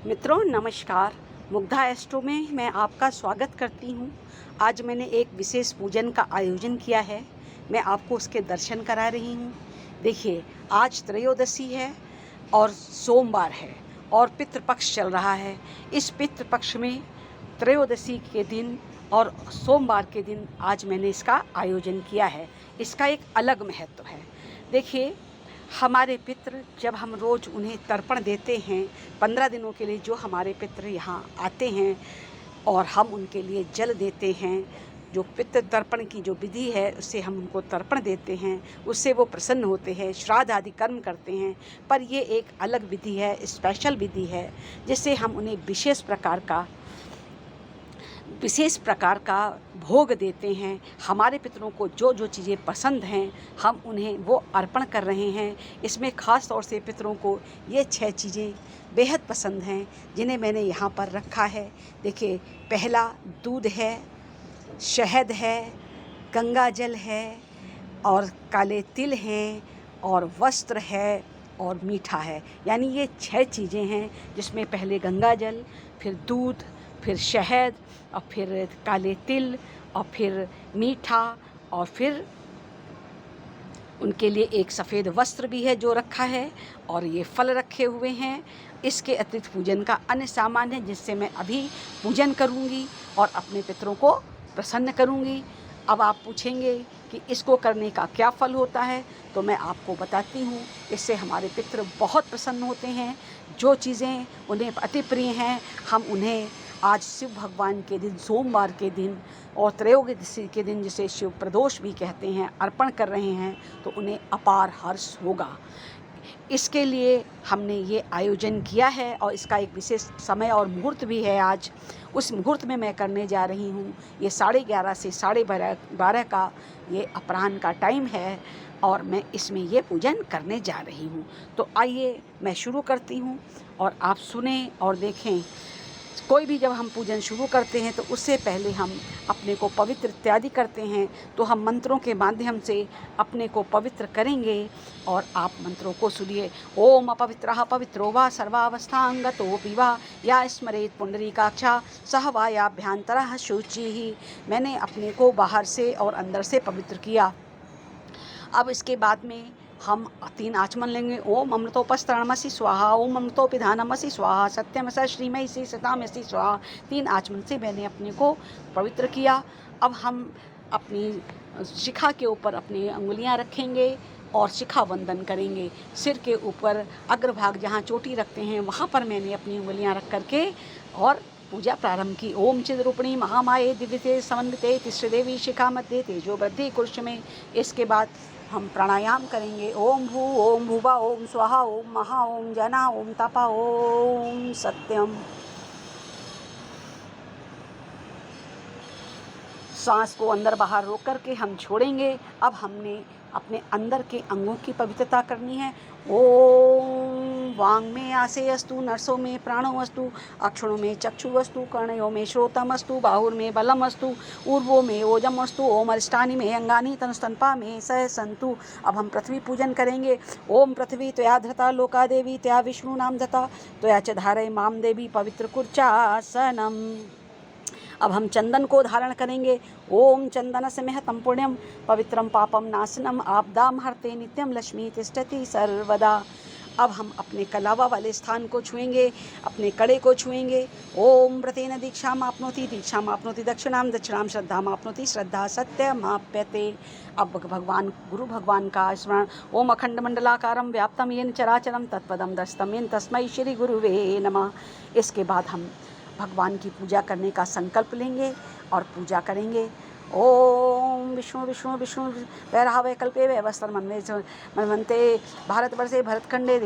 मित्रों नमस्कार। मुग्धा एस्ट्रो में मैं आपका स्वागत करती हूँ। आज मैंने एक विशेष पूजन का आयोजन किया है। मैं आपको उसके दर्शन करा रही हूँ। देखिए, आज त्रयोदशी है और सोमवार है और पितृपक्ष चल रहा है। इस पितृपक्ष में त्रयोदशी के दिन और सोमवार के दिन आज मैंने इसका आयोजन किया है। इसका एक अलग महत्व है। देखिए, हमारे पितृ जब हम रोज़ उन्हें तर्पण देते हैं 15 दिनों के लिए, जो हमारे पितृ यहाँ आते हैं और हम उनके लिए जल देते हैं, जो पितृ तर्पण की जो विधि है उससे हम उनको तर्पण देते हैं, उससे वो प्रसन्न होते हैं, श्राद्ध आदि कर्म करते हैं। पर ये एक अलग विधि है, स्पेशल विधि है, जिससे हम उन्हें विशेष प्रकार का भोग देते हैं। हमारे पितरों को जो जो चीज़ें पसंद हैं हम उन्हें वो अर्पण कर रहे हैं। इसमें ख़ास तौर से पितरों को ये 6 चीज़ें बेहद पसंद हैं, जिन्हें मैंने यहाँ पर रखा है। देखिए, पहला दूध है, शहद है, गंगा जल है और काले तिल हैं और वस्त्र है और मीठा है। यानी ये 6 चीज़ें हैं, जिसमें पहले गंगा जल, फिर दूध, फिर शहद और फिर काले तिल और फिर मीठा और फिर उनके लिए एक सफ़ेद वस्त्र भी है जो रखा है और ये फल रखे हुए हैं। इसके अतिरिक्त पूजन का अन्य सामान है, जिससे मैं अभी पूजन करूँगी और अपने पितरों को प्रसन्न करूँगी। अब आप पूछेंगे कि इसको करने का क्या फल होता है, तो मैं आपको बताती हूँ। इससे हमारे पितृ बहुत प्रसन्न होते हैं। जो चीज़ें उन्हें अति प्रिय हैं, हम उन्हें आज शिव भगवान के दिन, सोमवार के दिन और त्रयोदशी के दिन, जिसे शिव प्रदोष भी कहते हैं, अर्पण कर रहे हैं, तो उन्हें अपार हर्ष होगा। इसके लिए हमने ये आयोजन किया है और इसका एक विशेष समय और मुहूर्त भी है आज। उस मुहूर्त में मैं करने जा रही हूँ। ये 11:30 से 12:30 का ये अपराह्न का टाइम है और मैं इसमें ये पूजन करने जा रही हूँ। तो आइए मैं शुरू करती हूँ और आप सुने और देखें। कोई भी जब हम पूजन शुरू करते हैं तो उससे पहले हम अपने को पवित्र इत्यादि करते हैं, तो हम मंत्रों के माध्यम से अपने को पवित्र करेंगे और आप मंत्रों को सुनिए। ओम अपवित्रः पवित्रो वा सर्वावस्थांगतोऽपि वा या स्मरेत् पुंडरीकाक्षा सह वा याभ्यन्तरः शुचिः। मैंने अपने को बाहर से और अंदर से पवित्र किया। अब इसके बाद में हम 3 आचमन लेंगे। ओम अमृतोपस्तरणमसि स्वाहा, ओम अमृतोपिधानमसि स्वाहा, सत्यमस श्रीमयी से सतामसि स्वाहा। 3 आचमन से मैंने अपने को पवित्र किया। अब हम अपनी शिखा के ऊपर अपनी अंगुलियां रखेंगे और शिखा वंदन करेंगे। सिर के ऊपर अग्रभाग जहाँ चोटी रखते हैं वहाँ पर मैंने अपनी अंगुलियां रख करके और पूजा प्रारंभ की। ओम चिद्रूपिणी महामाये दिव्यते समन्विते तिस्रदेवी शिखा मध्य तेजो वृद्धि कुरुष में। इसके बाद हम प्राणायाम करेंगे। ओम भू ओम भुवा ओम स्वाहा ओम महा ओम जना ओम तपा ओम सत्यम। सांस को अंदर बाहर रोक करके हम छोड़ेंगे। अब हमने अपने अंदर के अंगों की पवित्रता करनी है। ओम वांग में आसे अस्तु, नरसों में प्राणो अस्तु, अक्षणों में चक्षु अस्तु, कर्णयों में श्रोतम अस्तु, बाहुर में बलम अस्तु, ऊर्वों में ओजम अस्तु, ओम अरिष्टानि में अंगानि, तनुस्तनपा में सह संतु। अब हम पृथ्वी पूजन करेंगे। ओम पृथ्वी त्वया धृता लोका देवी, त्वया विष्णु नाम धता, त्वया च धारय माम देवी पवित्र कुर्चासनम। अब हम चंदन को धारण करेंगे। ओम चंदन से महतम पुण्यम पवित्रम पापम नाशनम आपदाम हरते नित्यम लक्ष्मी तिष्ठति सर्वदा। अब हम अपने कलावा वाले स्थान को छुएंगे, अपने कड़े को छुएंगे। ओम व्रतेन दीक्षाम आपनोति, दीक्षाम आपनोति दक्षिणाम, दक्षिणाम श्रद्धाम आपनोति, श्रद्धा सत्यमाप्यते। अब भगवान गुरु भगवान का स्मरण। ओम अखंड मंडलाकारम व्याप्तम येन चराचरम तत्पदम दर्शितम येन तस्मै श्री गुरुवे नमः। इसके बाद हम भगवान की पूजा करने का संकल्प लेंगे और पूजा करेंगे। ओम विष्णु विष्णु विष्णु वैराह वैकल्पे वैवस्तर मनवंते भारतवर्षे भरतखंडे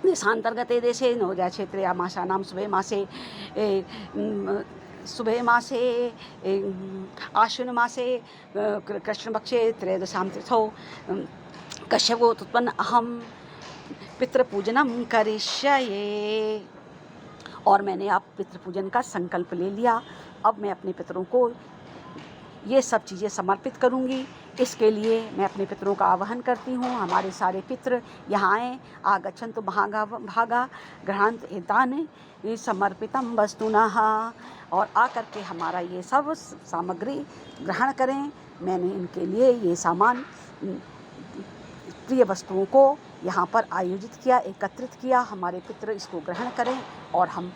देशांतर्गते देशे नवोदया क्षेत्रे आमाशानां शुभे मासे आश्विन मासे कृष्णपक्षे त्रयोदशां तिथौ कश्यपोत्पन्न अहम पितृपूजनम करिष्ये। और मैंने आप पितृपूजन का संकल्प ले लिया। अब मैं अपने पितरों को ये सब चीज़ें समर्पित करूँगी। इसके लिए मैं अपने पितरों का आवाहन करती हूँ। हमारे सारे पितृ यहाँ आएँ। आगच्छन्तु भागा गृह्णान्तु एतानि समर्पितं वस्तुनः, और आकर के हमारा ये सब सामग्री ग्रहण करें। मैंने इनके लिए ये सामान प्रिय वस्तुओं को यहाँ पर आयोजित किया, एकत्रित किया। हमारे पितृ इसको ग्रहण करें और हम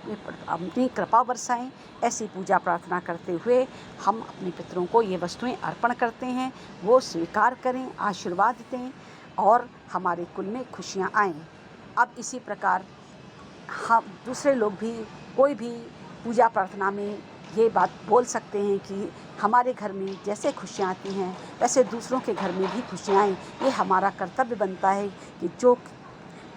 अपनी कृपा बरसाएं। ऐसी पूजा प्रार्थना करते हुए हम अपने पितरों को ये वस्तुएं अर्पण करते हैं। वो स्वीकार करें, आशीर्वाद दें और हमारे कुल में खुशियाँ आएँ। अब इसी प्रकार हम दूसरे लोग भी कोई भी पूजा प्रार्थना में ये बात बोल सकते हैं कि हमारे घर में जैसे खुशियाँ आती हैं वैसे दूसरों के घर में भी खुशियाँ आएँ। ये हमारा कर्तव्य बनता है कि जो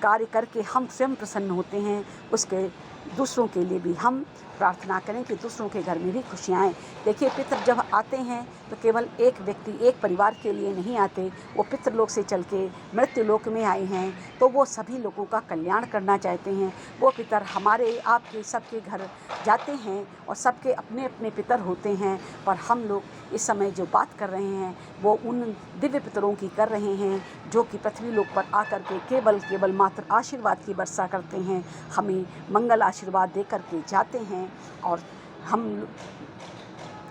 कार्य करके हम स्वयं प्रसन्न होते हैं उसके दूसरों के लिए भी हम प्रार्थना करें कि दूसरों के घर में भी खुशियाँ आएँ। देखिए, पितृ जब आते हैं तो केवल एक व्यक्ति, एक परिवार के लिए नहीं आते। वो पितृलोक से चल के मृत्यु लोक में आए हैं तो वो सभी लोगों का कल्याण करना चाहते हैं। वो पितर हमारे आपके सबके घर जाते हैं और सबके अपने अपने पितर होते हैं, पर हम लोग इस समय जो बात कर रहे हैं वो उन दिव्य पितरों की कर रहे हैं जो कि पृथ्वी लोक पर आकर के केवल मात्र आशीर्वाद की वर्षा करते हैं, हमें मंगल आशीर्वाद दे करके जाते हैं और हम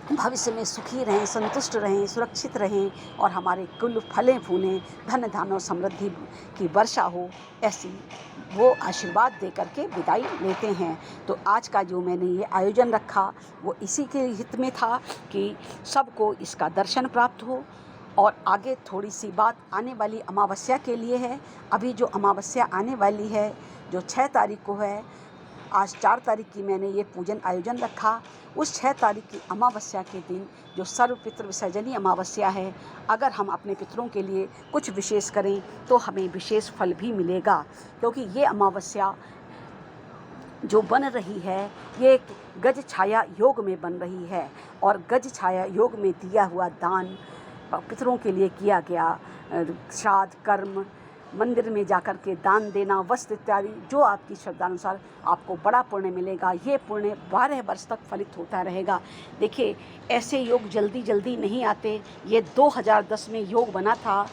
भविष्य में सुखी रहें, संतुष्ट रहें, सुरक्षित रहें और हमारे कुल फलें फूलें, धन धान और समृद्धि की वर्षा हो, ऐसी वो आशीर्वाद दे करके विदाई लेते हैं। तो आज का जो मैंने ये आयोजन रखा वो इसी के हित में था कि सबको इसका दर्शन प्राप्त हो। और आगे थोड़ी सी बात आने वाली अमावस्या के लिए है। अभी जो अमावस्या आने वाली है जो 6 तारीख को है, आज 4 तारीख की मैंने ये पूजन आयोजन रखा। उस 6 तारीख की अमावस्या के दिन जो सर्व पितृ विसर्जनी अमावस्या है, अगर हम अपने पितरों के लिए कुछ विशेष करें तो हमें विशेष फल भी मिलेगा, क्योंकि ये अमावस्या जो बन रही है ये गज छाया योग में बन रही है और गज छाया योग में दिया हुआ दान, पितरों के लिए किया गया श्राद्ध कर्म, मंदिर में जाकर के दान देना, वस्त्र इत्यादि, जो आपकी श्रद्धानुसार आपको बड़ा पुण्य मिलेगा। ये पुण्य 12 वर्ष तक फलित होता रहेगा। देखिए, ऐसे योग जल्दी जल्दी नहीं आते। ये 2010 में योग बना था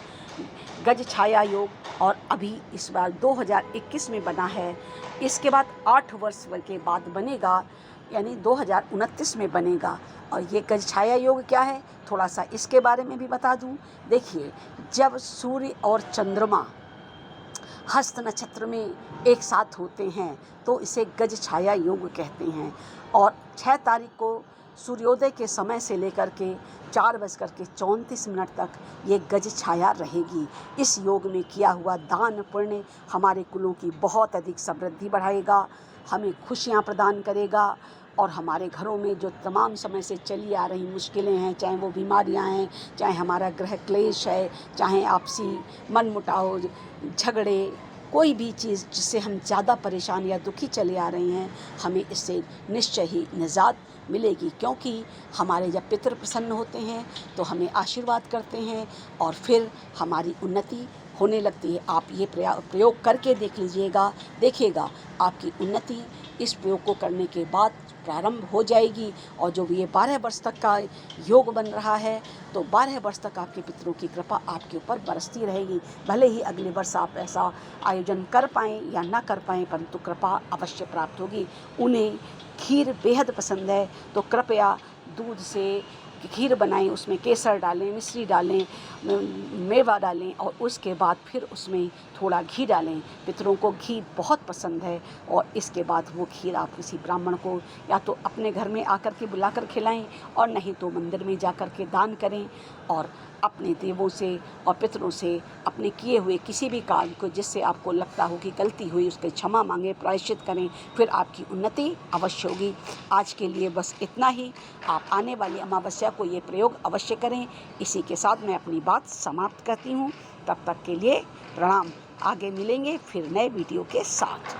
गज छाया योग, और अभी इस बार 2021 में बना है। इसके बाद 8 वर्ष के बाद बनेगा, यानी 2029 में बनेगा। और ये गज छाया योग क्या है, थोड़ा सा इसके बारे में भी बता दूं। देखिए, जब सूर्य और चंद्रमा हस्त नक्षत्र में एक साथ होते हैं तो इसे गज छाया योग कहते हैं। और 6 तारीख को सूर्योदय के समय से लेकर के 4:34 तक ये गज छाया रहेगी। इस योग में किया हुआ दान पुण्य हमारे कुलों की बहुत अधिक समृद्धि बढ़ाएगा, हमें खुशियाँ प्रदान करेगा और हमारे घरों में जो तमाम समय से चली आ रही मुश्किलें हैं, चाहे वो बीमारियां हैं, चाहे हमारा गृह क्लेश है, चाहे आपसी मनमुटाव, झगड़े, कोई भी चीज़ जिससे हम ज़्यादा परेशान या दुखी चले आ रहे हैं, हमें इससे निश्चय ही निजात मिलेगी। क्योंकि हमारे जब पितृ प्रसन्न होते हैं तो हमें आशीर्वाद करते हैं और फिर हमारी उन्नति होने लगती है। आप ये प्रयोग करके देख लीजिएगा, देखिएगा आपकी उन्नति इस प्रयोग को करने के बाद प्रारंभ हो जाएगी। और जो ये 12 वर्ष तक का योग बन रहा है तो 12 वर्ष तक आपके पितरों की कृपा आपके ऊपर बरसती रहेगी। भले ही अगले वर्ष आप ऐसा आयोजन कर पाएँ या ना कर पाएँ, परंतु कृपा अवश्य प्राप्त होगी। उन्हें खीर बेहद पसंद है तो कृपया दूध से खीर बनाएं, उसमें केसर डालें, मिश्री डालें, मेवा डालें और उसके बाद फिर उसमें थोड़ा घी डालें। पितरों को घी बहुत पसंद है और इसके बाद वो खीर आप किसी ब्राह्मण को या तो अपने घर में आकर के बुलाकर खिलाएं और नहीं तो मंदिर में जाकर के दान करें और अपने देवों से और पितरों से अपने किए हुए किसी भी काम को जिससे आपको लगता हो कि गलती हुई उसके क्षमा मांगे, प्रायश्चित करें, फिर आपकी उन्नति अवश्य होगी। आज के लिए बस इतना ही। आप आने वाली अमावस्या को ये प्रयोग अवश्य करें। इसी के साथ मैं अपनी बात समाप्त करती हूँ। तब तक के लिए प्रणाम। आगे मिलेंगे फिर नए वीडियो के साथ।